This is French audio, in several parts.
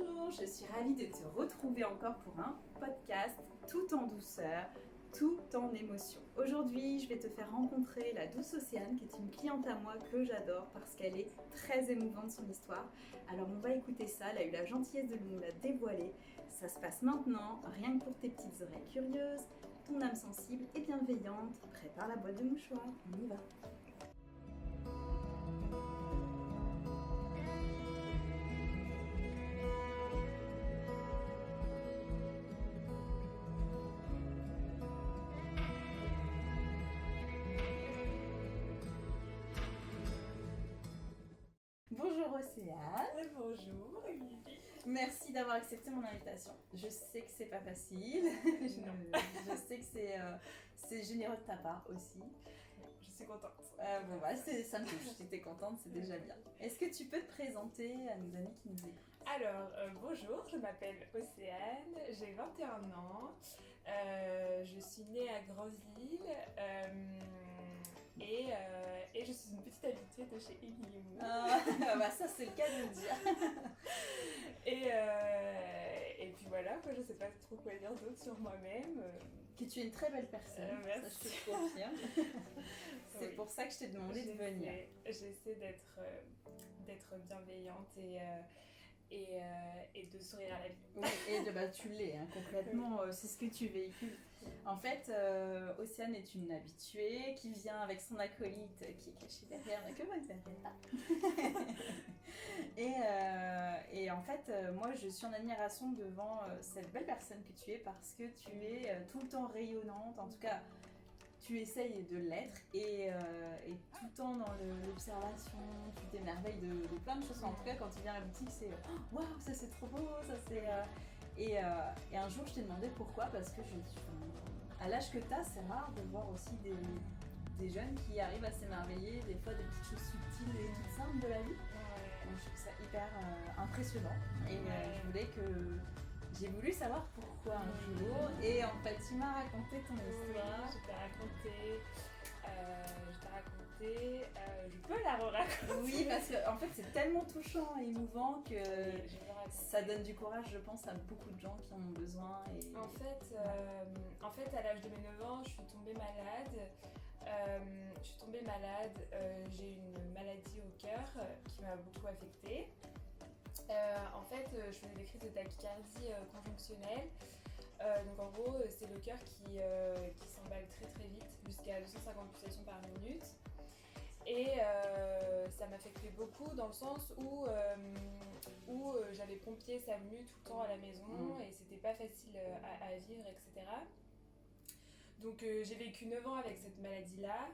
Bonjour, je suis ravie de te retrouver encore pour un podcast tout en douceur, tout en émotion. Aujourd'hui, je vais te faire rencontrer la douce Océane, qui est une cliente à moi que j'adore parce qu'elle est très émouvante son histoire. Alors on va écouter ça, elle a eu la gentillesse de nous la dévoiler. Ça se passe maintenant, rien que pour tes petites oreilles curieuses, ton âme sensible et bienveillante. Prépare la boîte de mouchoirs, on y va. Bonjour Océane. Bonjour. Merci d'avoir accepté mon invitation. Je sais que c'est pas facile. je sais que c'est généreux de ta part aussi. Je suis contente. Ça me touche. Si t'es contente, c'est déjà bien. Est-ce que tu peux te présenter à nos amis qui nous écoutent ? Alors, bonjour, je m'appelle Océane, j'ai 21 ans. Je suis née à Grandville. Et je suis une petite habituée de chez Emily Mou. Ça c'est le cas de le dire. Et puis voilà, quoi, je sais pas trop quoi dire d'autre sur moi-même. Que tu es une très belle personne, merci. Ça je te confirme. C'est oui. Pour ça que je t'ai demandé de venir. J'essaie d'être bienveillante et de sourire à la vie. Oui, et tu l'es, hein, concrètement, c'est ce que tu véhicules. En fait, Océane est une habituée qui vient avec son acolyte qui est caché derrière, mais que vous ne verrez pas. Et en fait, moi je suis en admiration devant cette belle personne que tu es parce que tu es tout le temps rayonnante, en tout cas tu essayes de l'être et tout le temps dans l'observation, tu t'émerveilles de plein de choses. En tout cas, quand tu viens à la boutique, c'est waouh, ça c'est trop beau, ça c'est. Et un jour, je t'ai demandé pourquoi, parce que à l'âge que tu as, c'est rare de voir aussi des jeunes qui arrivent à s'émerveiller, des fois des petites choses subtiles et toutes simples de la vie. Donc, je trouve ça hyper impressionnant. Et j'ai voulu savoir pourquoi un jour, et en fait tu m'as raconté ton histoire. Oui, je t'ai raconté, je peux la raconter. Oui, parce que en fait c'est tellement touchant et émouvant que ça donne du courage, je pense, à beaucoup de gens qui en ont besoin. Et... En fait, à l'âge de mes 9 ans, je suis tombée malade. J'ai une maladie au cœur qui m'a beaucoup affectée. En fait, je faisais des crises de tachycardie conjonctionnelle. Donc en gros, c'est le cœur qui s'emballe très très vite, jusqu'à 250 pulsations par minute. Et ça m'affectait beaucoup dans le sens où j'avais pompier SAMU tout le temps à la maison et c'était pas facile à vivre, etc. Donc j'ai vécu 9 ans avec cette maladie-là.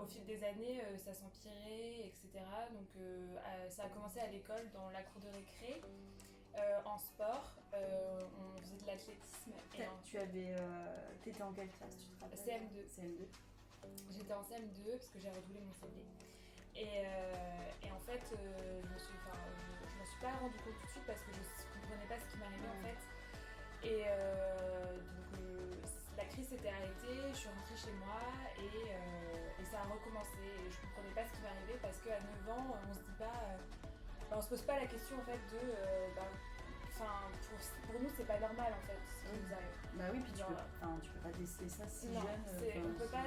Au fil des années, ça s'empirait, etc. Donc ça a commencé à l'école, dans la cour de récré, en sport. On faisait de l'athlétisme. T'étais en quelle classe, tu te rappelles ? CM2. J'étais en CM2 parce que j'ai redoublé mon CP. Et en fait, je m'en suis pas rendu compte tout de suite parce que je comprenais pas ce qui m'arrivait en fait. Et donc la crise s'était arrêtée, je suis rentrée chez moi et ça a recommencé. Et je comprenais pas ce qui m'arrivait parce qu'à 9 ans, on se dit pas, on se pose pas la question en fait de, pour nous c'est pas normal en fait ce qui nous arrive. Bah oui, puis tu peux pas déceler ça si jeune. On peut pas,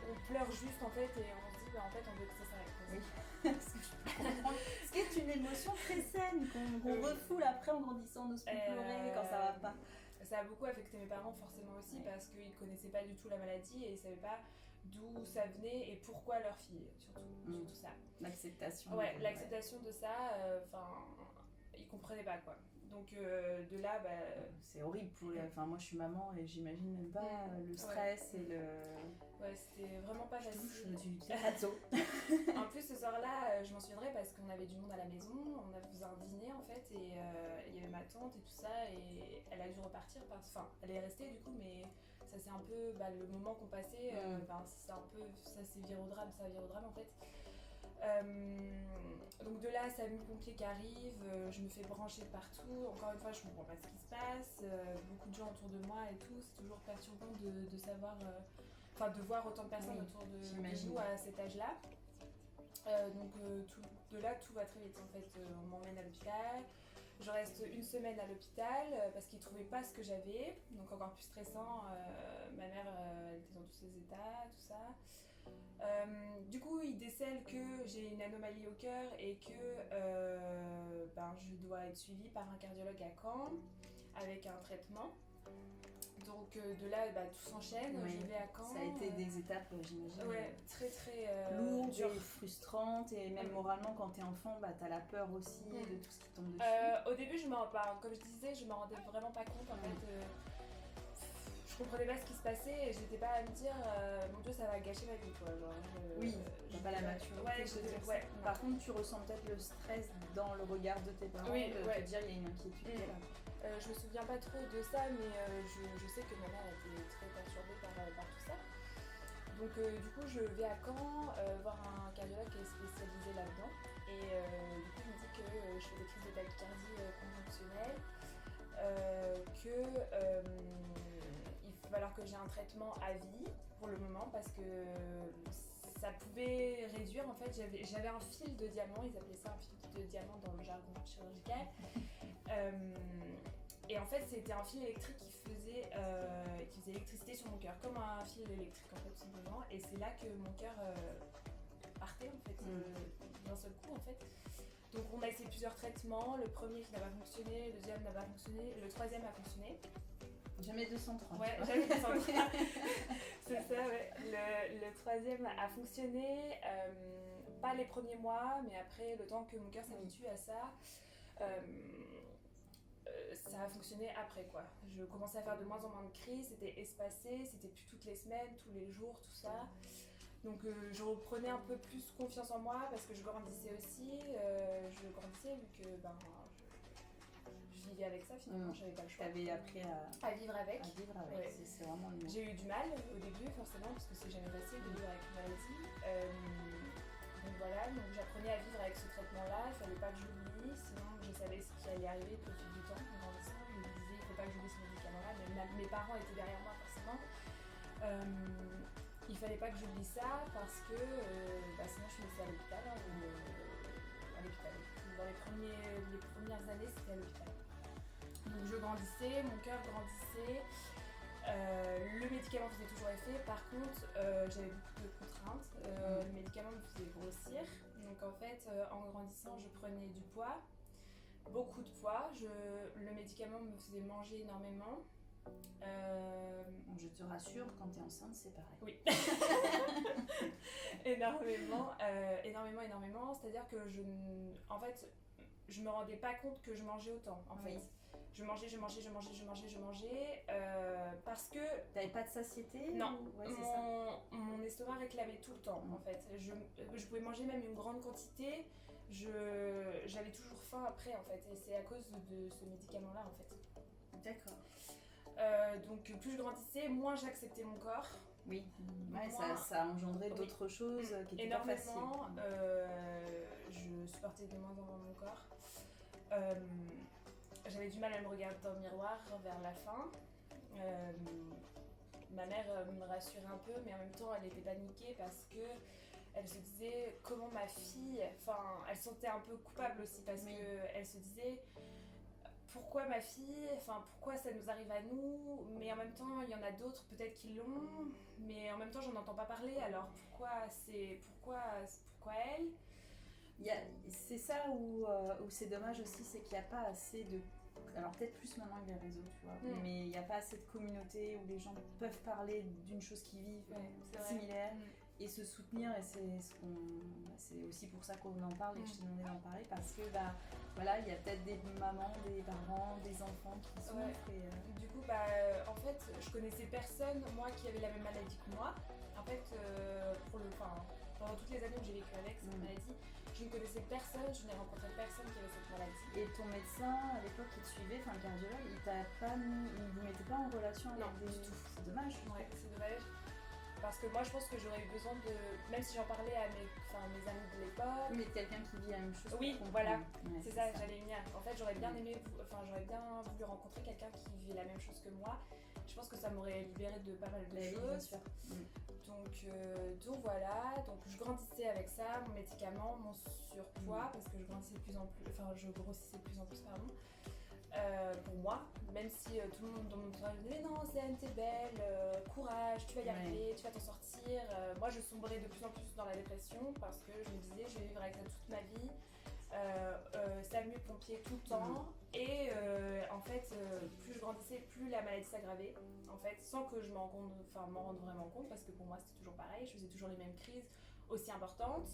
on pleure juste en fait et on se dit en fait on veut que ça s'arrête. Oui, parce que je peux comprendre. Ce qui est une émotion très saine qu'on refoule après en grandissant, on n'ose plus pleurer quand ça va pas. Ça a beaucoup affecté mes parents forcément aussi parce qu'ils connaissaient pas du tout la maladie et ils savaient pas d'où ça venait et pourquoi leur fille, surtout ça. L'acceptation. Ouais, l'acceptation de ça, ils comprenaient pas quoi. Donc de là, c'est horrible pour moi je suis maman et j'imagine même pas le stress et le... Ouais, c'était vraiment pas facile. Du gâteau. En plus ce soir-là, je m'en souviendrai parce qu'on avait du monde à la maison, on a fait un dîner en fait et il y avait ma tante et tout ça et elle a dû repartir elle est restée du coup mais ça c'est un peu le moment qu'on passait, c'est un peu, ça c'est vire au drame en fait. Donc de là, SAMU pompier qui arrive, je me fais brancher partout. Encore une fois, je comprends pas ce qui se passe. Beaucoup de gens autour de moi et tout. C'est toujours perturbant de savoir, de voir autant de personnes autour de nous à cet âge-là. De là, tout va très vite. En fait, on m'emmène à l'hôpital. Je reste une semaine à l'hôpital parce qu'ils ne trouvaient pas ce que j'avais. Donc encore plus stressant. Ma mère, elle était dans tous ses états, tout ça. Du coup, ils décèlent que j'ai une anomalie au cœur et que je dois être suivie par un cardiologue à Caen avec un traitement. Donc de là, tout s'enchaîne. Oui. Je vais à Caen. Ça a été des étapes, j'imagine. Ouais, très très lourdes dures. et frustrantes. Et même moralement, quand t'es enfant, t'as la peur aussi de tout ce qui tombe dessus. Au début, comme je disais, je m'en rendais vraiment pas compte. En fait, je comprenais pas ce qui se passait et j'étais pas à me dire mon Dieu, ça va gâcher ma vie, quoi. Oui, t'as pas la maturité. Ouais, Par contre, tu ressens peut-être le stress dans le regard de tes parents, de te dire il y a une inquiétude qui est là. Je me souviens pas trop de ça, mais je sais que ma mère était très perturbée par tout ça. Donc du coup, je vais à Caen voir un cardiologue qui est spécialisé là-dedans. Et du coup, il me dit que je fais des crises de tachycardie conjonctionnelle, il va falloir que j'ai un traitement à vie pour le moment parce que ça pouvait réduire. En fait, j'avais un fil de diamant, ils appelaient ça un fil de diamant dans le jargon chirurgical. Et en fait, c'était un fil électrique qui faisait électricité sur mon cœur, comme un fil électrique en fait, tout simplement. Et c'est là que mon cœur partait en fait, d'un seul coup en fait. Donc on a essayé plusieurs traitements, le premier qui n'a pas fonctionné, le deuxième n'a pas fonctionné, le troisième a fonctionné. Jamais 203. Ouais, jamais 203. C'est ça, ouais. Le troisième a fonctionné, pas les premiers mois, mais après, le temps que mon cœur s'habitue à ça, ça a fonctionné après, quoi. Je commençais à faire de moins en moins de crises, c'était espacé, c'était plus toutes les semaines, tous les jours, tout ça. Donc je reprenais un peu plus confiance en moi parce que je grandissais aussi. Je grandissais vu que je vivais avec ça finalement, j'avais pas le choix. T'avais appris à vivre avec. Ouais. C'est vraiment le mot. J'ai eu du mal au début forcément parce que c'est jamais facile de vivre avec une maladie. Donc voilà, donc j'apprenais à vivre avec ce traitement-là, il fallait pas que j'oublie, sinon je savais ce qui allait arriver au fil du temps. En grandissant, je me disais il faut pas que j'oublie ce médicament-là, mais mes parents étaient derrière moi forcément. Il fallait pas que j'oublie ça parce que sinon je finissais à l'hôpital. À l'hôpital. Dans les premières années, c'était à l'hôpital. Donc je grandissais, mon cœur grandissait, le médicament faisait toujours effet. Par contre, j'avais beaucoup de contraintes. Le médicament me faisait grossir. Donc en fait, en grandissant, je prenais du poids, beaucoup de poids. Le médicament me faisait manger énormément. Je te rassure, quand t'es enceinte, c'est pareil. Oui. énormément. C'est-à-dire que je me rendais pas compte que je mangeais autant, en fait. Je mangeais parce que... T'avais pas de satiété? Non, mon estomac réclamait tout le temps, en fait. Je pouvais manger même une grande quantité, j'avais toujours faim après, en fait. Et c'est à cause de ce médicament-là, en fait. D'accord. Donc plus je grandissais, moins j'acceptais mon corps. Oui, ça a engendré d'autres choses qui étaient pas faciles. Je supportais de moins en moins mon corps. J'avais du mal à me regarder dans le miroir vers la fin. Ma mère me rassurait un peu, mais en même temps elle était paniquée parce que elle se disait comment ma fille, elle se sentait un peu coupable aussi parce que elle se disait pourquoi ma fille, pourquoi ça nous arrive à nous, mais en même temps il y en a d'autres peut-être qui l'ont, mais en même temps j'en entends pas parler, alors pourquoi elle? C'est ça où c'est dommage aussi, c'est qu'il n'y a pas assez de... Alors peut-être plus maintenant avec les réseaux, tu vois, mais il n'y a pas assez de communauté où les gens peuvent parler d'une chose qu'ils vivent similaire et se soutenir, et c'est aussi pour ça qu'on en parle et que je t'ai demandé d'en parler, parce que il y a peut-être des mamans, des parents, des enfants qui souffrent. Du coup, en fait, je connaissais personne, moi, qui avait la même maladie que moi. En fait, pendant toutes les années où j'ai vécu avec cette maladie, je ne connaissais personne, je n'ai rencontré personne qui avait cette maladie. Et ton médecin, à l'époque, qui te suivait, le cardiologue, il ne vous mettait pas en relation avec Non, du tout. C'est dommage. Ouais, c'est dommage. Parce que moi je pense que j'aurais eu besoin de, même si j'en parlais à mes amis de l'époque. Oui, mais quelqu'un qui vit la même chose. Oui, pour voilà, comprendre. c'est ça, j'allais venir. En fait, j'aurais bien aimé, j'aurais bien voulu rencontrer quelqu'un qui vit la même chose que moi. Je pense que ça m'aurait libéré de pas mal de Bien choses. sûr. Donc voilà, donc je grandissais avec ça, mon médicament, mon surpoids, parce que je grossissais de plus en plus, pardon. Pour moi, même si tout le monde dans mon entourage me disait non, Céline, t'es belle, courage, tu vas y arriver, tu vas t'en sortir. Moi, je sombrais de plus en plus dans la dépression parce que je me disais, je vais vivre avec ça toute ma vie. SAMU, pompier tout le temps. Et en fait, plus je grandissais, plus la maladie s'aggravait. En fait, sans que je m'en rende vraiment compte, parce que pour moi, c'était toujours pareil. Je faisais toujours les mêmes crises aussi importantes.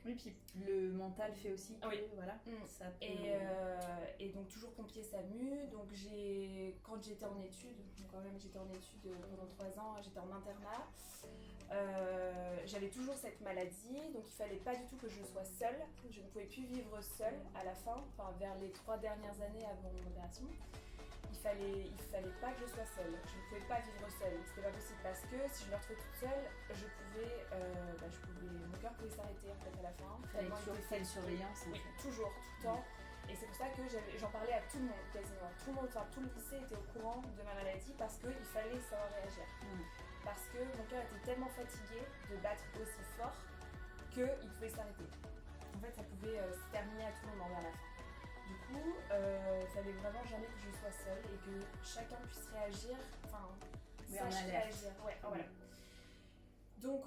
Oui, puis le mental fait aussi que, voilà, ça peut... Et donc toujours pompier SAMU, donc quand j'étais en études, donc quand même j'étais en études pendant 3 ans, j'étais en internat, j'avais toujours cette maladie, donc il fallait pas du tout que je sois seule, je ne pouvais plus vivre seule à la fin, vers les 3 dernières années avant mon opération. Il fallait pas que je sois seule, je ne pouvais pas vivre seule, c'était pas possible parce que si je me retrouvais toute seule, mon cœur pouvait s'arrêter en fait à la fin. Il fallait toujours faire une surveillance. Oui, toujours, tout le temps. Et c'est pour ça que j'en parlais à tout le monde quasiment. Tout le lycée était au courant de ma maladie parce qu'il fallait savoir réagir. Parce que mon cœur était tellement fatigué de battre aussi fort qu'il pouvait s'arrêter. En fait, ça pouvait se terminer à tout moment vers la fin. Du coup, il fallait vraiment jamais que je sois seule et que chacun puisse réagir, sache réagir. Ouais, voilà. Donc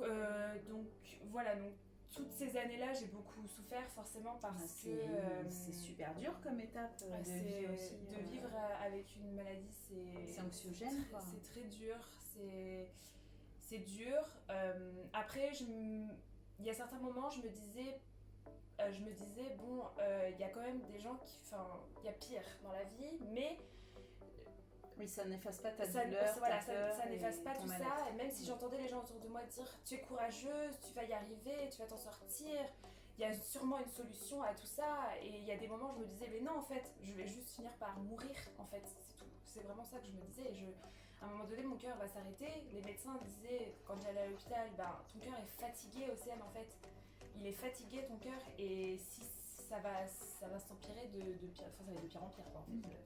voilà, donc toutes ces années-là, j'ai beaucoup souffert forcément parce que... c'est super dur comme étape de vie aussi. De vivre avec une maladie, c'est anxiogène, quoi. C'est très dur, c'est dur. Après, il y a certains moments, je me disais bon, il y a quand même des gens il y a pire dans la vie, mais... Oui, ça n'efface pas ta douleur, ça n'efface pas tout ça. Et même si j'entendais les gens autour de moi dire tu es courageuse, tu vas y arriver, tu vas t'en sortir, il y a sûrement une solution à tout ça. Et il y a des moments où je me disais mais non, en fait, je vais juste finir par mourir, en fait, c'est tout. C'est vraiment ça que je me disais. À un moment donné, mon cœur va s'arrêter. Les médecins disaient quand j'allais à l'hôpital, ton cœur est fatigué, Océane, en fait. Il est fatigué, ton cœur, et si ça va s'empirer de pire, ça va de pire en pire, quoi, en fait.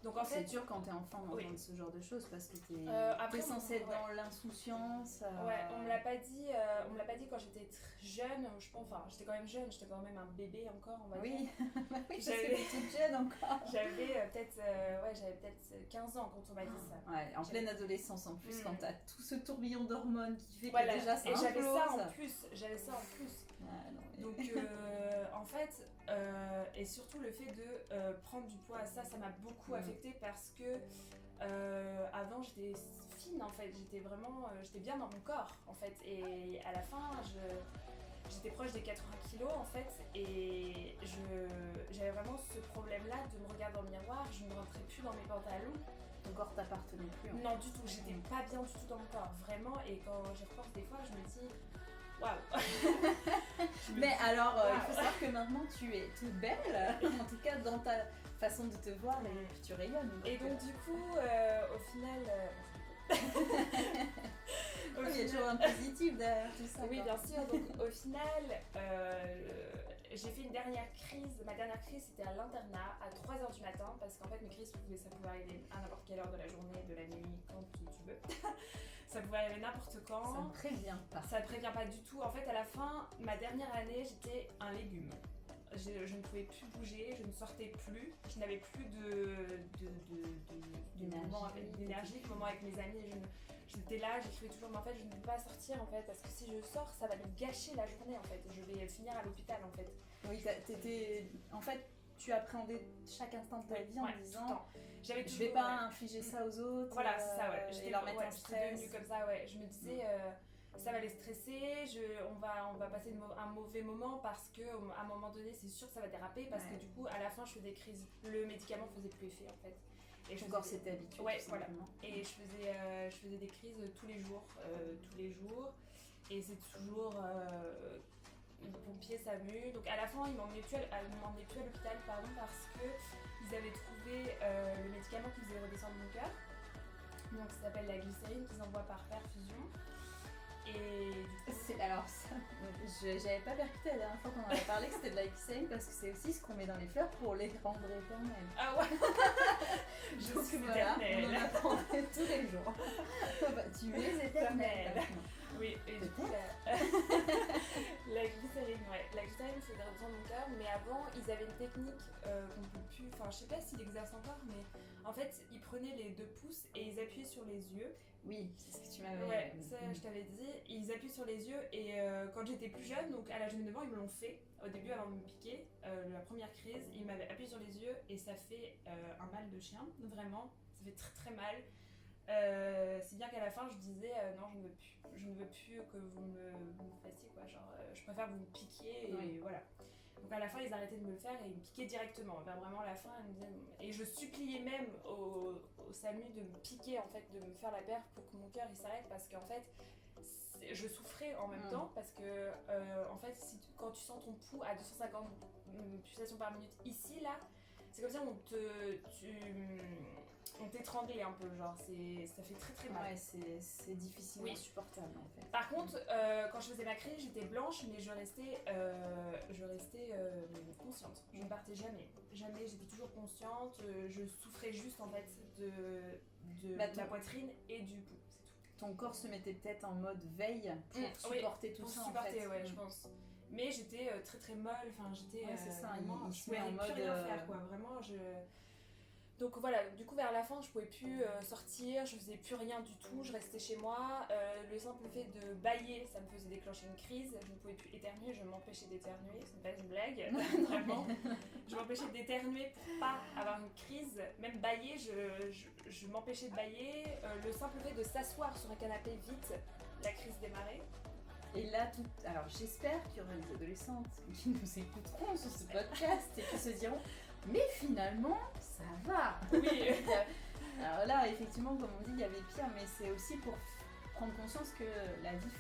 Donc en fait, c'est dur quand t'es enfant d'entendre ce genre de choses parce que t'es censée être dans l'insouciance. Ouais, on me l'a pas dit quand j'étais jeune. Je pense, j'étais quand même jeune, j'étais quand même un bébé encore, on va dire. Oui, j'avais toute jeune encore. J'avais peut-être 15 ans quand on m'a dit ça. Ouais, en pleine adolescence en plus, quand t'as tout ce tourbillon d'hormones qui fait voilà. que déjà ça et j'avais ça en plus. Ouais, non, mais... Donc en fait, et surtout le fait de prendre du poids, ça m'a beaucoup affectée parce que avant j'étais fine en fait, j'étais bien dans mon corps en fait, et à la fin j'étais proche des 80 kilos en fait, et j'avais vraiment ce problème là de me regarder dans le miroir, je ne rentrais plus dans mes pantalons. Ton corps t'appartenait plus. Non du tout, j'étais pas bien du tout dans mon corps, vraiment, et quand j'y repense des fois je me dis waouh. Mais alors, il faut savoir que maintenant tu es toute belle, en tout cas dans ta façon de te voir, et puis tu rayonnes. Et donc du coup, au final... il y a toujours un positif derrière tout ça. Oui, bien sûr. Donc au final, j'ai fait ma dernière crise c'était à l'internat à 3h du matin, parce qu'en fait mes crises ça pouvait arriver à n'importe quelle heure de la journée, de la nuit, quand tu veux. Ça pouvait arriver n'importe quand. Ça ne prévient pas. Ça ne prévient pas du tout. En fait, à la fin, ma dernière année, j'étais un légume. Je ne pouvais plus bouger, je ne sortais plus, je n'avais plus d'énergie, de moment avec mes amis. J'étais là, j'écrivais toujours, mais en fait, je ne peux pas sortir en fait, parce que si je sors, ça va me gâcher la journée en fait. Je vais finir à l'hôpital en fait. Oui, en fait, tu appréhendais chaque instant de ta vie en disant. Je vais pas infliger ça aux autres. Voilà, c'est ça, ouais. Et leur mettre un stress. Devenue comme ça, ouais. Je me disais, ça va les stresser, on va passer un mauvais moment parce qu'à un moment donné, c'est sûr que ça va déraper, parce que du coup, à la fin, je faisais des crises. Le médicament faisait plus effet en fait. Et ton corps s'était habitué. Ouais, voilà. Et je faisais des crises tous les jours. Et c'est toujours pompier, SAMU. Donc à la fin, ils m'emmenaient plus à l'hôpital, parce qu'ils avaient trouvé le médicament qui faisait redescendre mon cœur. Donc ça s'appelle la glycérine, qu'ils envoient par perfusion. Et du coup, Alors, ça, j'avais pas percuté la dernière fois qu'on en a parlé que c'était de la XM parce que c'est aussi ce qu'on met dans les fleurs pour les rendre éternelles. ah ouais. Je Donc suis voilà, éternelle. on en apprendrait tous les jours. Bah, tu es éternelle. Éternelle. Oui, et du coup, la glycérine, ouais. La glycérine, c'est dans mon cœur, mais avant, ils avaient une technique qu'on peut plus. Enfin, je sais pas s'ils exercent encore, mais en fait, ils prenaient les 2 pouces et ils appuyaient sur les yeux. Oui, c'est ce que tu m'avais Ouais, ça, je t'avais dit. Ils appuient sur les yeux, et quand j'étais plus jeune, donc à l'âge de 9 ans, ils me l'ont fait. Au début, avant de me piquer, la première crise, ils m'avaient appuyé sur les yeux et ça fait un mal de chien, vraiment. Ça fait très très mal. Si bien qu'à la fin je disais non, je ne veux plus que vous me fassiez quoi, genre je préfère que vous me piquiez et voilà. Donc à la fin ils arrêtaient de me le faire et ils me piquaient directement. Ben, vraiment à la fin ils me disaient, et je suppliais même au SAMU de me piquer en fait, de me faire la perf pour que mon cœur il s'arrête, parce qu'en fait je souffrais en même temps, parce que en fait quand tu sens ton pouls à 250 pulsations par minute ici là, c'est comme si on t'étranglait un peu, genre ça fait très très mal. Ouais, c'est difficilement supportable en fait. Par contre, quand je faisais ma crise, j'étais blanche, mais je restais consciente. Je ne partais jamais. Jamais, j'étais toujours consciente. Je souffrais juste en fait de la poitrine et du pouls, c'est tout. Ton corps se mettait peut-être en mode veille pour supporter tout ça en fait. Ouais, je pense. Mais j'étais très très molle, enfin j'étais c'est ça, vraiment, il je se met pouvais en plus mode rien faire quoi, vraiment Donc voilà, du coup vers la fin je pouvais plus sortir, je faisais plus rien du tout, je restais chez moi. Le simple fait de bâiller, ça me faisait déclencher une crise, je ne pouvais plus éternuer, je m'empêchais d'éternuer, c'est pas une blague, vraiment. Je m'empêchais d'éternuer pour pas avoir une crise, même bâiller, je m'empêchais de bâiller. Le simple fait de s'asseoir sur un canapé vite, la crise démarrait. Et là, alors j'espère qu'il y aura des adolescentes qui nous écouteront sur ce podcast et qui se diront mais finalement, ça va. Oui. Alors là, effectivement, comme on dit, il y avait pire, mais c'est aussi pour prendre conscience que la vie,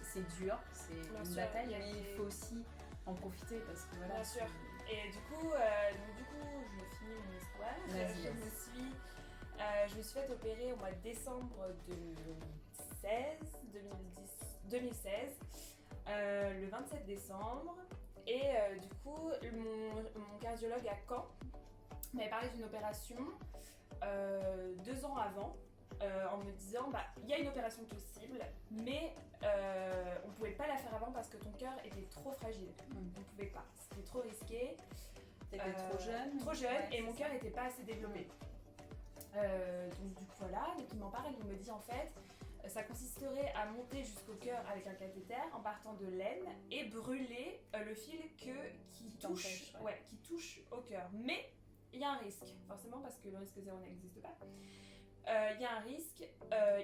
c'est dur, c'est une bataille, mais il faut aussi en profiter parce que voilà. Bien sûr. Et du coup, je finis mon histoire. Je me suis fait opérer au mois de décembre 2016, le 27 décembre. Et du coup, mon cardiologue à Caen m'avait parlé d'une opération 2 ans avant, en me disant il y a une opération possible, mais on ne pouvait pas la faire avant parce que ton cœur était trop fragile. On ne pouvait pas, c'était trop risqué. T'étais trop jeune. Trop jeune, ouais, et mon cœur n'était pas assez développé. Donc du coup voilà, donc il m'en parle, il me dit en fait ça consisterait à monter jusqu'au cœur avec un cathéter en partant de l'aine et brûler le fil qui touche au cœur. Mais il y a un risque, forcément, parce que le risque zéro n'existe pas. Il y a un risque,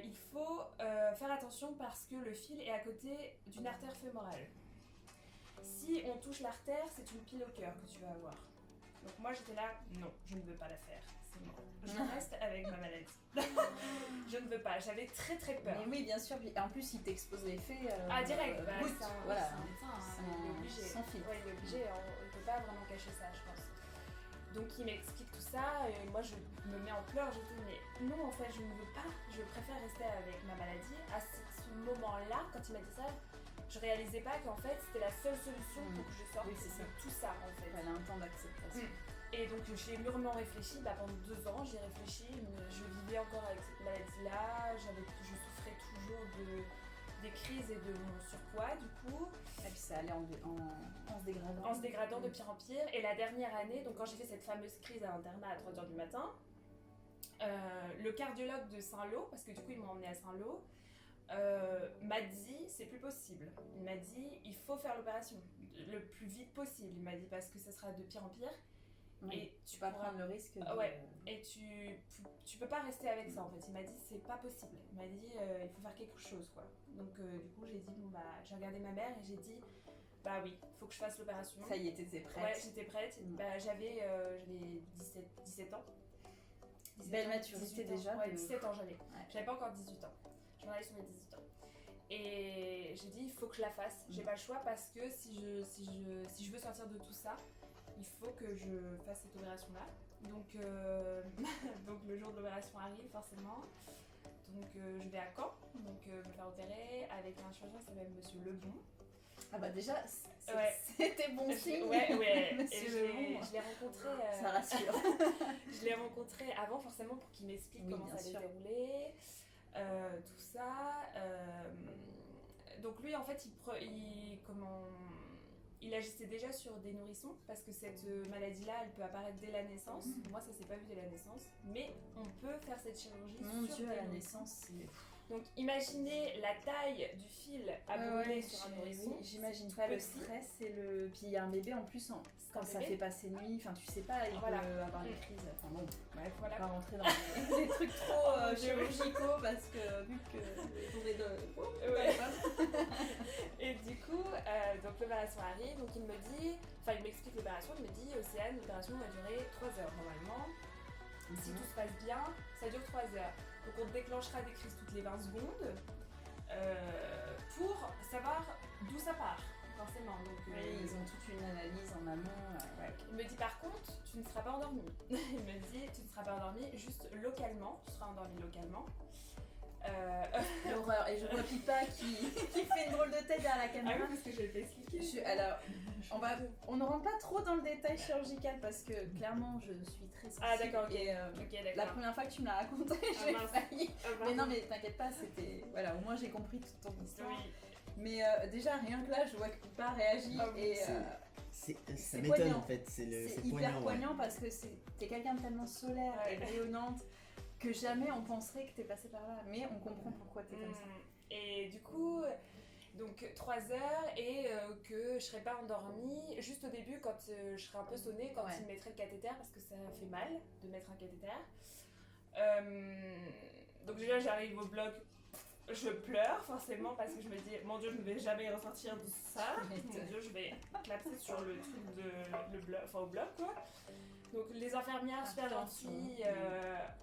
il faut faire attention parce que le fil est à côté d'une artère fémorale. Si on touche l'artère, c'est une pile au cœur que tu vas avoir. Donc moi j'étais là, non, je ne veux pas la faire. Je reste avec ma maladie. Je ne veux pas, j'avais très très peur. Mais oui, bien sûr, en plus il t'expose les faits. Direct, voilà. C'est un médecin, il est obligé. Sans filtre. Ouais, il est obligé, on ne peut pas vraiment cacher ça, je pense. Donc il m'explique tout ça, et moi je me mets en pleurs, je dis mais non en fait je ne veux pas, je préfère rester avec ma maladie. À ce moment-là, quand il m'a dit ça, je réalisais pas qu'en fait c'était la seule solution pour que je sorte de tout ça en fait. Elle a un temps d'acceptation. Et donc j'ai mûrement réfléchi, pendant 2 ans j'ai réfléchi, je vivais encore avec cette maladie-là, je souffrais toujours des crises et de mon surpoids du coup. Et puis ça allait en se dégradant. En se dégradant de pire en pire. Et la dernière année, donc quand j'ai fait cette fameuse crise à l'internat à 3h du matin, le cardiologue de Saint-Lô, parce que du coup ils m'ont emmené à Saint-Lô, m'a dit c'est plus possible. Il m'a dit il faut faire l'opération le plus vite possible. Il m'a dit parce que ça sera de pire en pire. Oui, et tu vas prendre le risque de... Ouais, et tu peux pas rester avec ça en fait. Il m'a dit c'est pas possible. Il m'a dit il faut faire quelque chose quoi. Donc du coup j'ai dit j'ai regardé ma mère et j'ai dit oui, faut que je fasse l'opération. Ça y est, t'étais prête. Ouais, j'étais prête. J'avais 17 ans. Belle maturité déjà. Ouais, 17 ans j'avais. Ouais. J'avais pas encore 18 ans. Je m'en allais sur mes 18 ans. Et j'ai dit il faut que je la fasse. J'ai pas le choix parce que si je veux sortir de tout ça, il faut que je fasse cette opération-là. Donc, donc le jour de l'opération arrive forcément. donc je vais à Caen, donc me faire opérer avec un chirurgien qui s'appelle Monsieur Lebon. Ah bah déjà, Ouais. c'était bon signe. Ouais. Monsieur Et Lebon. je l'ai rencontré. Ça rassure. Je l'ai rencontré avant forcément pour qu'il m'explique Oui, comment bien ça allait sûr. dérouler, tout ça. Donc lui en fait il agissait déjà sur des nourrissons parce que cette maladie-là elle peut apparaître dès la naissance. Moi ça s'est pas vu dès la naissance, mais on peut faire cette chirurgie Mon sur Dieu, des à la nourrissons. naissance, c'est... Donc imaginez la taille du fil à brûler sur un nourrisson. Oui, j'imagine C'est pas tout le petit. stress et le... Puis il y a un bébé en plus, quand ça fait passer nuit, enfin tu sais pas, il Voilà. peut avoir des crises. Enfin bon, bref, on va Voilà. pas rentrer dans des trucs trop chirurgicaux parce que vu que on est de... Ouais. Et du coup, donc l'opération arrive, donc il m'explique l'opération, il me dit Océane, l'opération va durer 3 heures normalement. Si tout se passe bien, ça dure 3 heures. Donc on déclenchera des crises toutes les 20 secondes pour savoir d'où ça part, forcément. Donc, Oui, ils ont toute une analyse en amont. Ouais. il me dit par contre, tu ne seras pas endormie. Il me dit, tu ne seras pas endormie, juste localement, tu seras endormie localement. L'horreur. Et je vois Pipa qui fait une drôle de tête derrière la Ah caméra. oui, parce que je vais t'expliquer. Alors, on ne rentre pas trop dans le détail chirurgical parce que clairement je suis très sensible. Ah d'accord, ok. Et, Ok, la d'accord. première fois que tu me l'as raconté, Ah, j'ai mince. failli. Ah, Mais pardon. non, mais t'inquiète pas, c'était. Voilà, au moins j'ai compris toute ton histoire. Oui. Mais déjà, rien que là, je vois que Pipa réagit Ah oui, et Ça c'est m'étonne poignant. en fait, c'est c'est poignant. hyper ouais. poignant parce que t'es quelqu'un de tellement solaire Ouais. et rayonnante que jamais on penserait que t'es passé par là. Mais on comprend pourquoi t'es comme ça. Et du coup, donc 3 heures et que je serais pas endormie juste au début quand je serais un peu sonnée quand Ouais. il me mettrait le cathéter parce que ça fait mal de mettre un cathéter. Donc déjà j'arrive au bloc, je pleure forcément parce que je me dis mon Dieu je ne vais jamais ressortir de ça, mon Dieu je vais clapser sur le truc de le bloc, enfin au bloc quoi. Donc les infirmières super Attention. gentilles,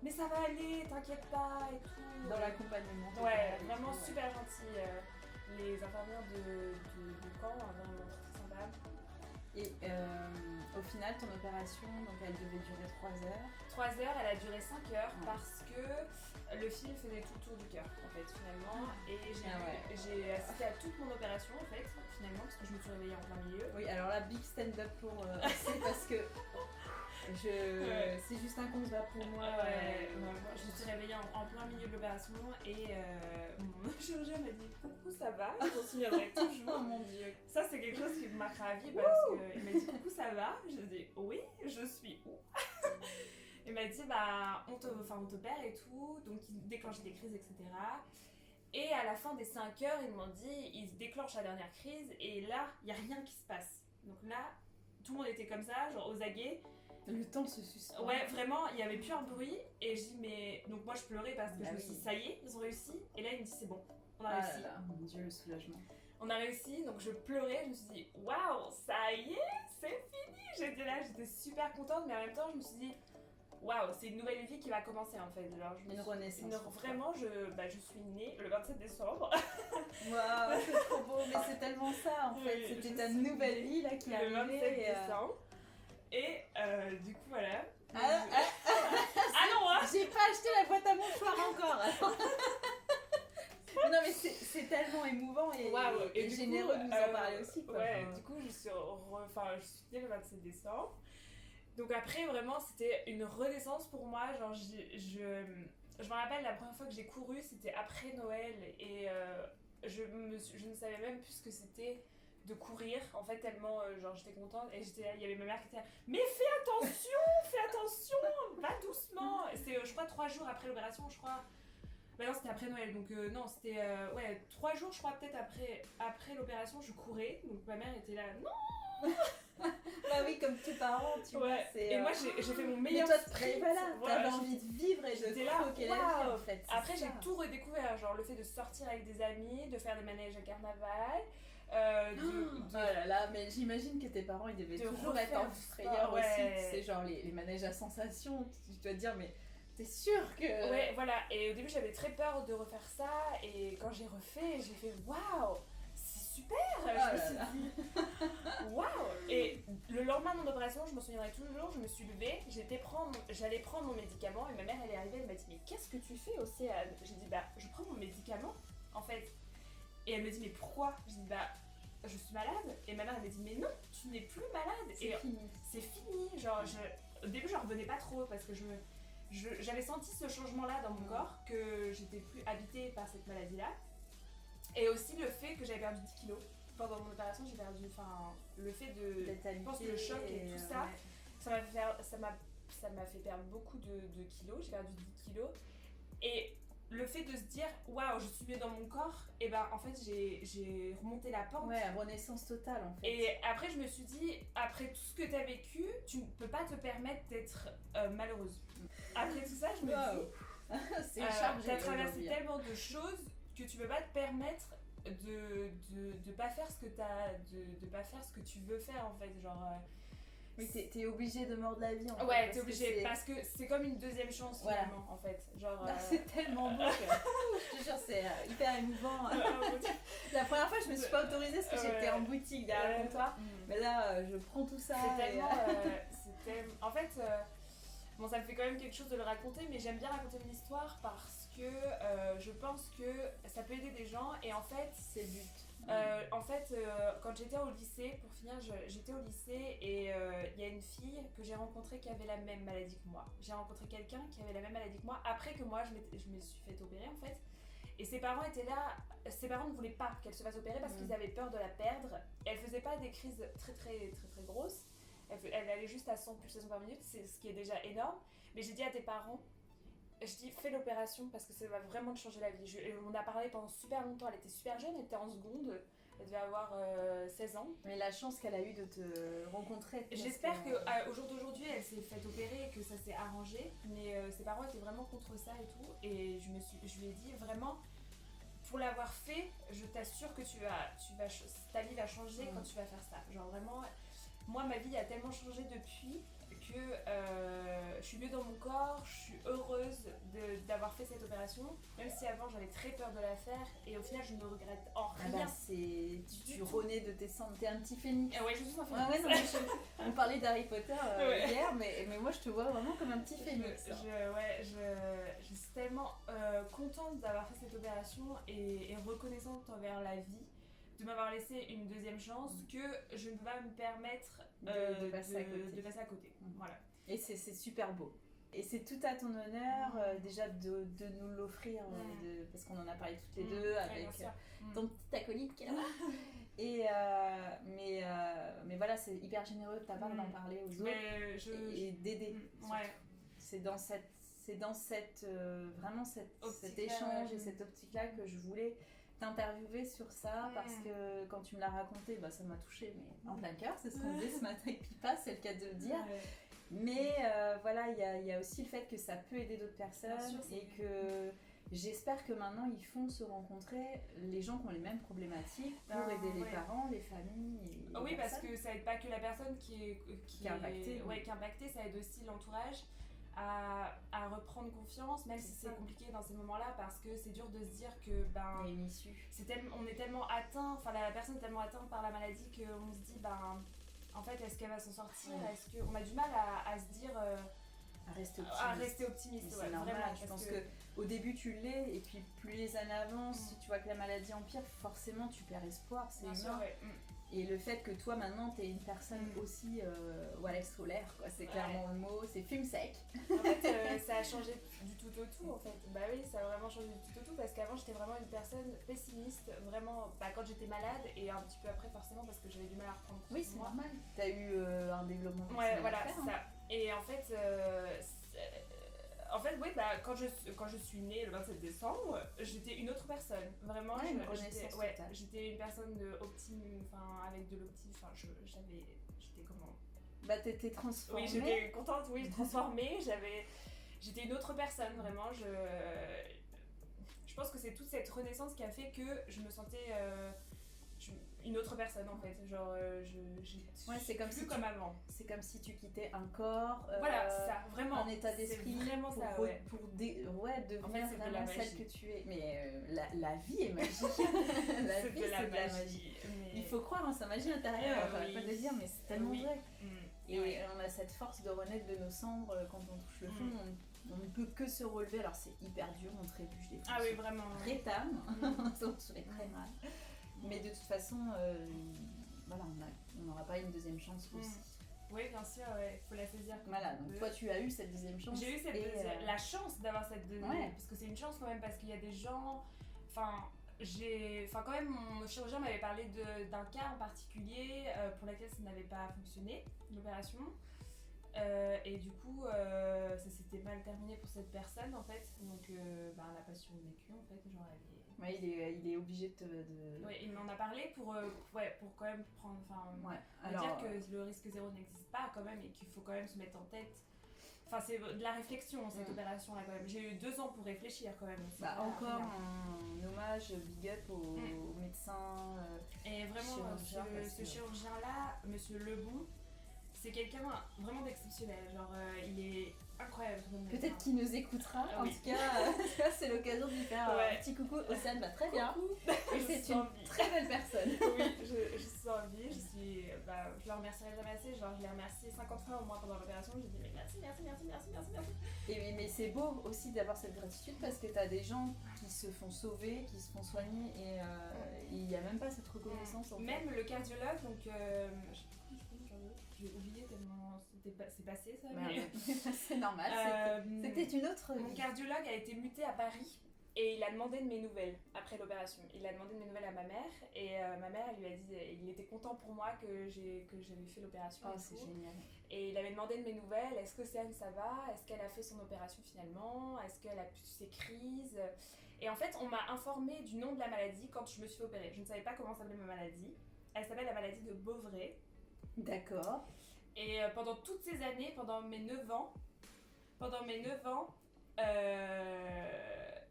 mais ça va aller, t'inquiète pas et tout. Dans l'accompagnement. Ouais, total et vraiment tout, ouais. super gentilles. Les infirmières de Caen, vraiment très sympas. Et au final, ton opération, donc elle devait durer 3 heures. 3 heures, elle a duré 5 heures Ouais. parce que le fil faisait tout le tour du cœur en fait finalement. Et Ah j'ai assisté à toute mon opération en fait finalement parce que je me suis réveillée en plein milieu. Oui, alors là, big stand-up pour c'est parce que Ouais. c'est juste inconcevable pour moi. Moi, je me suis réveillée en plein milieu de l'opération et mon chirurgien m'a dit coucou ça va, je m'en souviendrai Oh toujours. mon dieu. Ça c'est quelque chose qui me marquera à vie parce qu'il m'a dit coucou ça va, je dis oui je suis où. Il m'a dit bah on t'opère et tout, donc il déclenchait des crises etc. Et à la fin des 5 heures ils m'ont dit il déclenche la dernière crise et là il n'y a rien qui se passe. Donc là tout le monde était comme ça, genre aux aguets. Le temps se suspend. Ouais, vraiment, il n'y avait plus un bruit. Et je dis, mais. Donc moi je pleurais parce que Bah je me oui. suis dit, ça y est, ils ont réussi. Et là il me dit, c'est bon, on a Ah réussi. là là, mon dieu, le soulagement. On a réussi, donc je pleurais. Je me suis dit, waouh, ça y est, c'est fini. J'étais là, j'étais super contente, mais en même temps, je me suis dit, waouh, c'est une nouvelle vie qui va commencer en fait. Alors, je me Une suis- renaissance. Vraiment, je suis née le 27 décembre. Waouh, c'est trop beau, mais c'est tellement ça en fait. Oui, C'était je ta sais. nouvelle vie là qui est Le 27 arrivée. décembre. Et du coup, voilà. Ah non, hein. j'ai pas acheté la boîte à mouchoirs encore. alors. Mais non mais c'est tellement émouvant et, Waouh, et du généreux coup, de nous en parler aussi quoi. Ouais, Enfin, du coup je suis née le 27 décembre. Donc après vraiment c'était une renaissance pour moi, genre je me rappelle la première fois que j'ai couru, c'était après Noël et je ne savais même plus ce que c'était de courir en fait tellement genre j'étais contente et j'étais là, il y avait ma mère qui était là, mais fais attention, va doucement. Et c'est je crois 3 jours après l'opération, je crois. Bah non, c'était après Noël, donc non, c'était 3 jours, je crois, peut-être après l'opération, je courais, donc ma mère était là, non. bah oui, comme tous parents, tu vois. Ouais. C'est, Et moi, j'ai fait mon mais meilleur toi, sprint. voilà, Voilà, t'avais envie de vivre et de j'étais là, croquer la vie waouh. en fait. c'est Après, ça. j'ai tout redécouvert, genre le fait de sortir avec des amis, de faire des manèges à carnaval, Oh là là, mais j'imagine que tes parents ils devaient de toujours refaire être en du frayeur sport, aussi. ouais. C'est genre les manèges à sensation. Tu dois te dire, mais t'es sûr que. Ouais, voilà. Et au début, j'avais très peur de refaire ça. Et quand j'ai refait, j'ai fait waouh, c'est super. Je me suis dit waouh. Et le lendemain de mon opération, je m'en souviendrai toujours, je me suis levée, j'allais prendre mon médicament et ma mère elle est arrivée, elle m'a dit mais qu'est-ce que tu fais Océane? J'ai dit bah je prends mon médicament en fait. Et elle me dit mais pourquoi? J'ai dit bah je suis malade. Et ma mère elle m'a dit mais non, tu n'es plus malade. C'est fini. Genre au début j'en revenais pas trop parce que j'avais senti ce changement là dans mon corps, que j'étais plus habitée par cette maladie là. Et aussi le fait que j'avais perdu 10 kilos. Pendant mon opération, j'ai perdu, le fait de, je pense que le choc et tout ça, ça m'a fait perdre beaucoup de kilos, j'ai perdu 10 kilos. Et le fait de se dire, waouh, je suis mieux dans mon corps, et ben en fait, j'ai remonté la pente. Ouais, renaissance totale en fait. Et après, je me suis dit, après tout ce que tu as vécu, tu ne peux pas te permettre d'être malheureuse. Après tout ça, je me dis, c'est chargé. Tu as traversé tellement de choses que tu peux pas te permettre de pas faire ce que de pas faire ce que tu veux faire en fait, genre oui, t'es obligé de mordre la vie en fait. Ouais, t'es obligé parce que c'est comme une deuxième chance finalement en fait, genre c'est tellement beau que je te jure c'est hyper émouvant. La première fois je me suis pas autorisée parce que j'étais en boutique derrière le comptoir, mais là je prends tout ça en fait bon, ça me fait quand même quelque chose de le raconter, mais j'aime bien raconter mon histoire parce que je pense que ça peut aider des gens et en fait, c'est le but. Quand j'étais au lycée, pour finir, j'étais au lycée et il y a une fille que j'ai rencontrée qui avait la même maladie que moi. J'ai rencontré quelqu'un qui avait la même maladie que moi après que moi je me suis fait opérer en fait. Et ses parents étaient là, ses parents ne voulaient pas qu'elle se fasse opérer parce qu'ils avaient peur de la perdre. Elle faisait pas des crises très très très très grosses. Elle allait juste à 100 pulsations par minute, c'est ce qui est déjà énorme. Mais j'ai dit à tes parents, je dis fais l'opération parce que ça va vraiment te changer la vie. On a parlé pendant super longtemps, elle était super jeune, elle était en seconde, elle devait avoir 16 ans. Mais la chance qu'elle a eue de te rencontrer. J'espère qu'au jour d'aujourd'hui elle s'est faite opérer et que ça s'est arrangé. Mais ses parents étaient vraiment contre ça et tout. Et je lui ai dit vraiment, pour l'avoir fait, je t'assure que ta vie va changer quand tu vas faire ça. Genre vraiment... Moi, ma vie a tellement changé depuis que je suis mieux dans mon corps, je suis heureuse d'avoir fait cette opération, même si avant j'avais très peur de la faire et au final je ne regrette en rien. Tu renais de tes cendres, t'es un petit phénix. Ouais, je suis un phénix. On parlait d'Harry Potter hier, mais moi je te vois vraiment comme un petit phénix. Je suis tellement contente d'avoir fait cette opération et reconnaissante envers la vie, de m'avoir laissé une deuxième chance, que je ne vais pas me permettre de passer à côté. Voilà. Et c'est super beau. Et c'est tout à ton honneur déjà de nous l'offrir, parce qu'on en a parlé toutes les deux avec ton petit acolyte qui est là. Mais voilà, c'est hyper généreux de ta part d'en parler aux autres et d'aider. C'est dans cet échange et cette optique-là que je voulais t'interviewer sur ça, parce que quand tu me l'as raconté, ça m'a touchée mais en plein cœur, c'est ce qu'on disait ce matin avec Pipa, c'est le cas de le dire. Mais voilà, il y a aussi le fait que ça peut aider d'autres personnes et que j'espère que maintenant ils font se rencontrer les gens qui ont les mêmes problématiques pour aider les parents, les familles. Oui, parce que ça aide pas que la personne qui est impactée, qui est impactée, ça aide aussi l'entourage à reprendre confiance, même si c'est compliqué dans ces moments-là, parce que c'est dur de se dire que il y a une issue. On est tellement atteint, la personne est tellement atteinte par la maladie qu'on se dit en fait, est-ce qu'elle va s'en sortir? Est-ce qu'on a du mal à se dire à rester optimiste. C'est normal, vraiment, je pense que au début tu l'es et puis plus les années avancent, si tu vois que la maladie empire, forcément tu perds espoir, c'est humain. Et le fait que toi maintenant t'es une personne aussi solaire, quoi, c'est clairement le mot, c'est fume sec. En fait ça a changé du tout au tout en fait. Bah oui, ça a vraiment changé du tout au tout, parce qu'avant j'étais vraiment une personne pessimiste, vraiment quand j'étais malade et un petit peu après forcément parce que j'avais du mal à reprendre confiance. Oui, c'est normal. T'as eu un développement personnel. Ouais, voilà, c'est ça. Et en fait oui, quand je suis née le 27 décembre, j'étais une autre personne. Vraiment, j'étais une personne avec de l'optimisme. J'étais comment? T'étais transformée. Oui, j'étais contente, transformée. J'étais une autre personne, vraiment. Je pense que c'est toute cette renaissance qui a fait que je me sentais une autre personne en fait. Genre, Ouais, c'est comme plus si comme avant. C'est comme si tu quittais un corps, Voilà, c'est ça, vraiment. un état d'esprit, C'est vraiment pour, ça, ouais. pour devenir En fait, c'est de la vraiment magie. celle que tu es. Mais la vie est magique. La C'est vie, de la c'est de la magie. magie. Mais- Il faut croire en sa magie intérieure, Oui. pas de dire, mais c'est tellement Oui. vrai. Et Ouais. on a cette force de renaître de nos cendres quand on touche le fond. On ne peut que se relever. Alors c'est hyper dur, on trébuche des fois. Ah oui, vraiment. Rétame, on se fait très mal. Mais de toute façon, voilà, on n'aura pas une deuxième chance aussi. Oui, bien sûr, il faut la saisir. Comme Voilà, on donc peut. toi tu as eu cette deuxième chance. J'ai eu cette la chance d'avoir cette deuxième, Ouais. parce que c'est une chance quand même, parce qu'il y a des gens, quand même mon chirurgien m'avait parlé d'un cas en particulier pour lequel ça n'avait pas fonctionné, l'opération, et du coup ça s'était mal terminé pour cette personne en fait, donc elle n'a pas survécu en fait, genre elle est... Ouais, il est obligé de... Oui, il m'en a parlé pour quand même prendre, dire que le risque zéro n'existe pas quand même et qu'il faut quand même se mettre en tête. Enfin, c'est de la réflexion cette opération-là quand même. J'ai eu 2 ans pour réfléchir quand même. Encore un hommage, big up aux médecins. Et vraiment, ce chirurgien-là, Monsieur Lebon, c'est quelqu'un vraiment d'exceptionnel. Genre, il est incroyable. Peut-être qu'il nous écoutera. Ah, en oui. tout cas, c'est l'occasion de lui faire un petit coucou. Océane va très bien. Et c'est une très belle personne. Oui, je suis en vie. Je le remercierai jamais assez. Genre, je l'ai remercié 50 fois au moins pendant l'opération. J'ai dit mais merci. Mais c'est beau aussi d'avoir cette gratitude parce que tu as des gens qui se font sauver, qui se font soigner et il n'y a même pas cette reconnaissance. En fait. Même le cardiologue, donc j'ai oublié tellement c'est passé ça. Mais... c'est normal, c'était une autre vie. Mon cardiologue a été muté à Paris et il a demandé de mes nouvelles après l'opération. Il a demandé de mes nouvelles à ma mère et ma mère elle lui a dit, il était content pour moi que j'avais fait l'opération. Oh, c'est génial. Et il avait demandé de mes nouvelles, est-ce que Océane ça va, est-ce qu'elle a fait son opération finalement, est-ce qu'elle a pu ses crises. Et en fait on m'a informée du nom de la maladie quand je me suis fait opérer. Je ne savais pas comment s'appelait ma maladie. Elle s'appelle la maladie de Beauvray. D'accord. Et pendant toutes ces années, pendant mes 9 ans,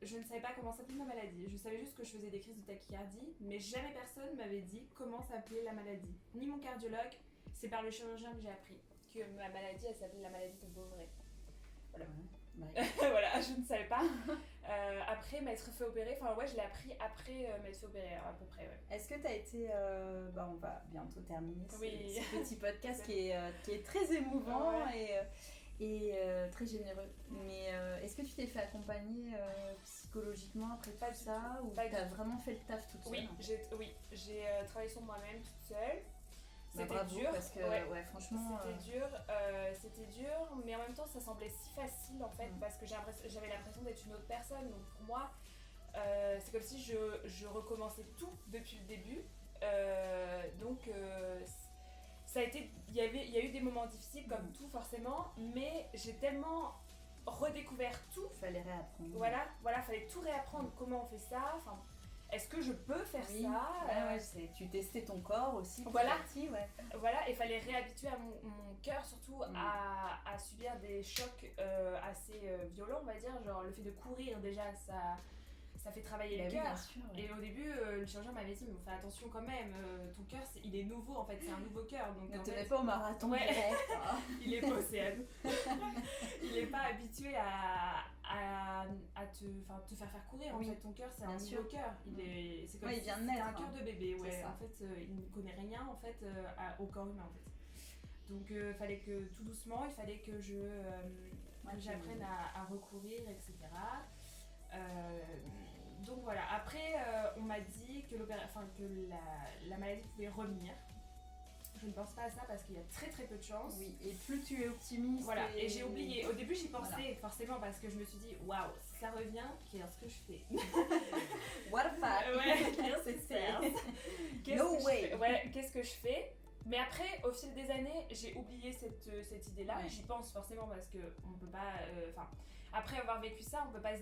je ne savais pas comment s'appelait ma maladie. Je savais juste que je faisais des crises de tachycardie, mais jamais personne m'avait dit comment s'appelait la maladie. Ni mon cardiologue, c'est par le chirurgien que j'ai appris que ma maladie, elle s'appelait la maladie de Beauvray. Voilà. Voilà, je ne savais pas. Après m'être fait opérer, je l'ai appris après m'être fait opérer à peu près. Ouais. Est-ce que tu as été, on va bientôt terminer ce petit podcast qui est très émouvant et très généreux. Mais est-ce que tu t'es fait accompagner psychologiquement après tout ça ou tu as vraiment fait le taf toute seule? Oui, j'ai travaillé sur moi-même toute seule. C'était dur parce que franchement c'était dur, mais en même temps ça semblait si facile en fait parce que j'avais l'impression d'être une autre personne, donc pour moi c'est comme si je recommençais tout depuis le début, donc ça a été, il y a eu des moments difficiles comme tout forcément, mais j'ai tellement redécouvert tout. Fallait réapprendre. Voilà, fallait tout réapprendre, comment on fait ça, est-ce que je peux faire ça tu testais ton corps aussi. Voilà, il fallait réhabituer à mon cœur surtout à subir des chocs assez violents, on va dire. Genre le fait de courir déjà, ça fait travailler le cœur. Et au début, le chirurgien m'avait dit, mais fais attention quand même, ton cœur, il est nouveau en fait, c'est un nouveau cœur. Donc ne te mets pas au marathon direct. Il est pas Océane. Il n'est pas habitué à te faire courir. En fait, ton cœur, c'est un nouveau cœur. C'est comme il vient de naître. C'est un cœur de bébé. En fait, il ne connaît rien en fait au corps humain en fait. Donc, fallait que tout doucement, il fallait que j'apprenne à recourir, etc. Donc voilà. Après, on m'a dit que la maladie pouvait revenir. Je ne pense pas à ça parce qu'il y a très très peu de chance. Oui, et plus tu es optimiste. Voilà, et j'ai oublié. Au début, j'y pensais forcément parce que je me suis dit, waouh, si ça revient, qu'est-ce que je fais? What the fuck? Qu'est-ce que je fais? Mais après, au fil des années, j'ai oublié cette idée-là. J'y pense forcément parce qu'on ne peut pas. Après avoir vécu ça, on peut pas.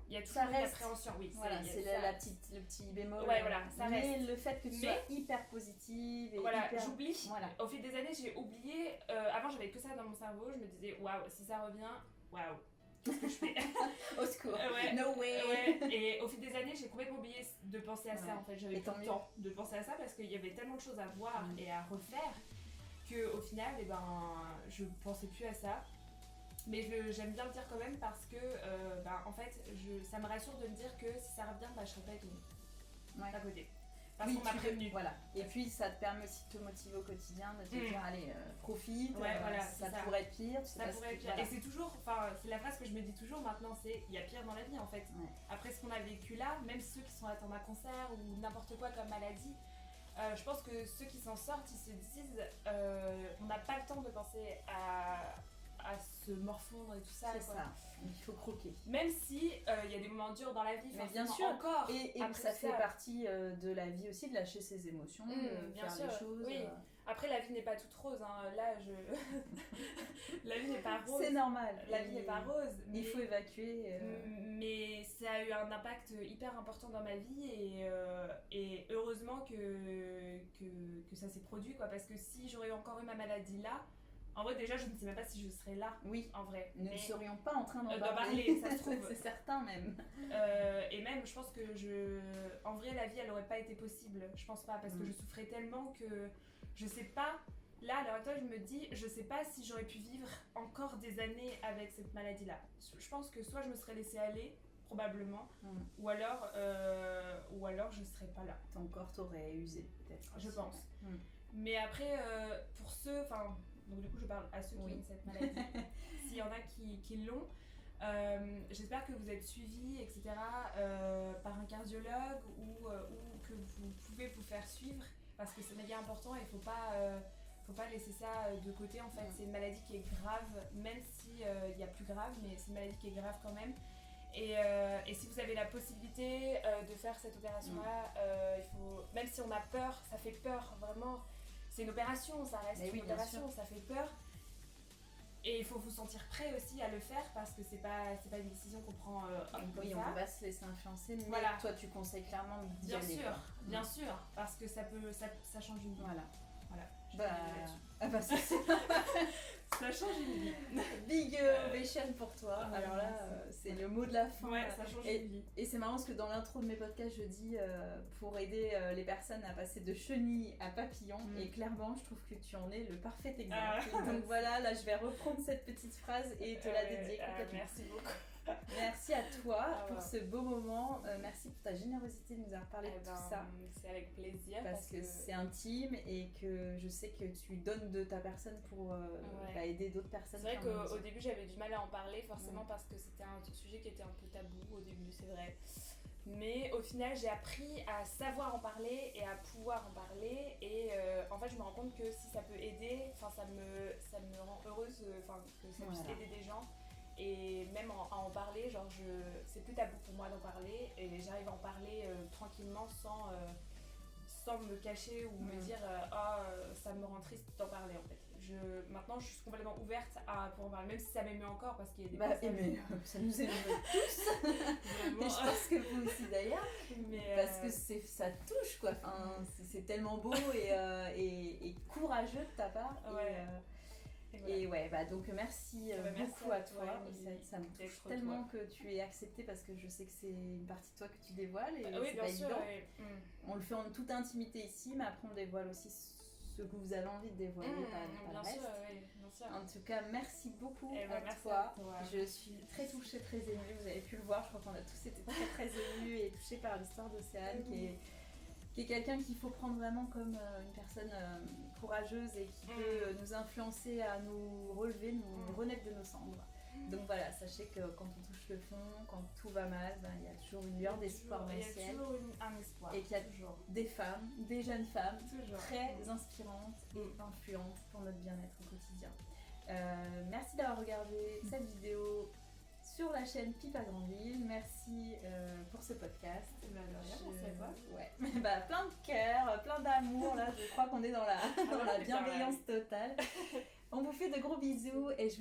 Il y a toujours une appréhension. Oui, voilà, c'est le petit bémol. Ouais, voilà, ça mais reste. Le fait que tu sois hyper positive. Et j'oublie. Voilà. Au fil des années, j'ai oublié. Avant, j'avais que ça dans mon cerveau. Je me disais, waouh, si ça revient, waouh. qu'est-ce que je fais? Au secours. Ouais. No way. Ouais. Et au fil des années, j'ai complètement oublié de penser à ça. Ouais. En fait, j'avais Et plus tant le mieux. temps de penser à ça parce qu'il y avait tellement de choses à voir et à refaire que au final, eh ben, je pensais plus à ça. Mais j'aime bien le dire quand même parce que, en fait, ça me rassure de me dire que si ça revient, je serai pas étonnée à côté. Parce qu'on m'a prévenu. Voilà. Et puis ça te permet aussi de te motiver au quotidien, de te dire allez, profite, voilà, ça pourrait être pire, tu sais ça pas pourrait être pire. Voilà. Et c'est toujours, c'est la phrase que je me dis toujours maintenant, c'est il y a pire dans la vie en fait. Ouais. Après ce qu'on a vécu là, même ceux qui sont atteints d'un cancer ou n'importe quoi comme maladie, je pense que ceux qui s'en sortent, ils se disent on n'a pas le temps de penser à se morfondre et tout ça. C'est ça, il faut croquer. Même si il y a des moments durs dans la vie, mais bien sûr, encore. Et ça fait partie de la vie aussi, de lâcher ses émotions, de bien faire sûr, des choses. Oui. Après, la vie n'est pas toute rose. Hein. Là, la vie n'est pas rose. C'est normal. La vie n'est pas rose. Il faut évacuer. Mais ça a eu un impact hyper important dans ma vie et heureusement que ça s'est produit, quoi. Parce que si j'aurais encore eu ma maladie là, en vrai, déjà, je ne sais même pas si je serais là. Oui, en vrai. Nous ne serions pas en train d'en parler. Ça se trouve. C'est certain, même. Et même, je pense que en vrai, la vie, elle n'aurait pas été possible. Je pense pas, parce que je souffrais tellement que je sais pas. Là, à l'heure actuelle, je me dis, je sais pas si j'aurais pu vivre encore des années avec cette maladie-là. Je pense que soit je me serais laissée aller, probablement, ou alors je serais pas là. Ton corps t'aurait usé, peut-être. Je pense. Mais après, pour ceux, donc du coup je parle à ceux qui ont cette maladie, s'il y en a qui l'ont, j'espère que vous êtes suivis, etc., par un cardiologue ou que vous pouvez vous faire suivre parce que c'est méga important et il faut pas laisser ça de côté. En fait, c'est une maladie qui est grave, même si y a plus grave, mais c'est une maladie qui est grave quand même. Et si vous avez la possibilité de faire cette opération-là, il faut, même si on a peur, ça fait peur vraiment. C'est une opération, ça reste une opération, ça fait peur. Et il faut vous sentir prêt aussi à le faire parce que c'est pas une décision qu'on prend comme on ça. peut pas se laisser influencer, mais toi tu conseilles clairement d'y aller. Bien sûr, parce que ça change une vie. Voilà. Ça change une vie. Big ovation pour toi. Alors là, c'est le mot de la fin. Ouais, ça change une vie. Et c'est marrant parce que dans l'intro de mes podcasts, je dis pour aider les personnes à passer de chenille à papillon. Et clairement, je trouve que tu en es le parfait exemple. Donc voilà, là, je vais reprendre cette petite phrase et te la dédier complètement. Merci beaucoup. Merci à toi pour ce beau moment. Merci pour ta générosité de nous avoir parlé de tout ça. C'est avec plaisir. Parce que c'est intime et que je sais que tu donnes de ta personne pour aider d'autres personnes. C'est vrai qu'au début j'avais du mal à en parler forcément parce que c'était un sujet qui était un peu tabou au début, c'est vrai. Mais au final j'ai appris à savoir en parler et à pouvoir en parler et en fait je me rends compte que si ça peut aider, ça me rend heureuse que ça puisse aider des gens. Et même à en parler, c'est plus tabou pour moi d'en parler et j'arrive à en parler tranquillement sans me cacher ou me dire ça me rend triste d'en parler en fait. Maintenant je suis complètement ouverte pour en parler, même si ça m'émeut encore parce qu'il y a des personnes... ça nous émeut tous. Et je pense que vous aussi d'ailleurs, parce que ça touche quoi. C'est tellement beau et courageux de ta part. Et donc merci beaucoup à toi. Ça me touche tellement que tu aies accepté parce que je sais que c'est une partie de toi que tu dévoiles et c'est pas évident. On le fait en toute intimité ici, mais après on dévoile aussi ce que vous avez envie de dévoiler, pas le reste. Bien sûr. En tout cas, merci beaucoup à toi. Je suis très touchée, très émue. Vous avez pu le voir, je crois qu'on a tous été très très émus et touchés par l'histoire d'Océane qui est quelqu'un qu'il faut prendre vraiment comme une personne courageuse et qui peut nous influencer à nous relever, nous renaître de nos cendres. Donc voilà, sachez que quand on touche le fond, quand tout va mal, il y a toujours une lueur d'espoir dans le ciel. Il y a toujours un espoir. Et qu'il y a des femmes, des jeunes femmes, très inspirantes et Mm. influentes pour notre bien-être au quotidien. Merci d'avoir regardé cette vidéo sur la chaîne Pipa Grandville. Merci pour ce podcast. Merci à toi. Ouais. Plein de cœur, plein d'amour. Là, je crois qu'on est dans la bienveillance totale. On vous fait de gros bisous et je